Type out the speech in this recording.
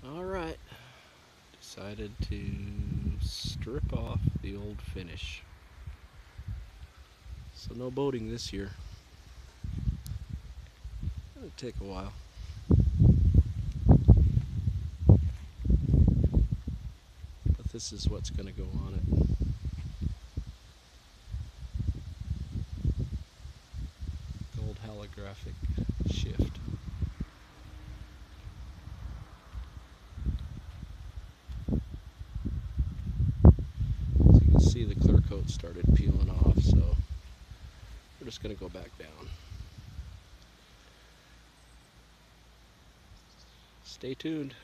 Alright, decided to strip off the old finish. So no boating this year. It'll take a while. But this is what's going to go on it. Gold holographic shift. As you can see, the clear coat started peeling off, so we're just going to go back down. Stay tuned.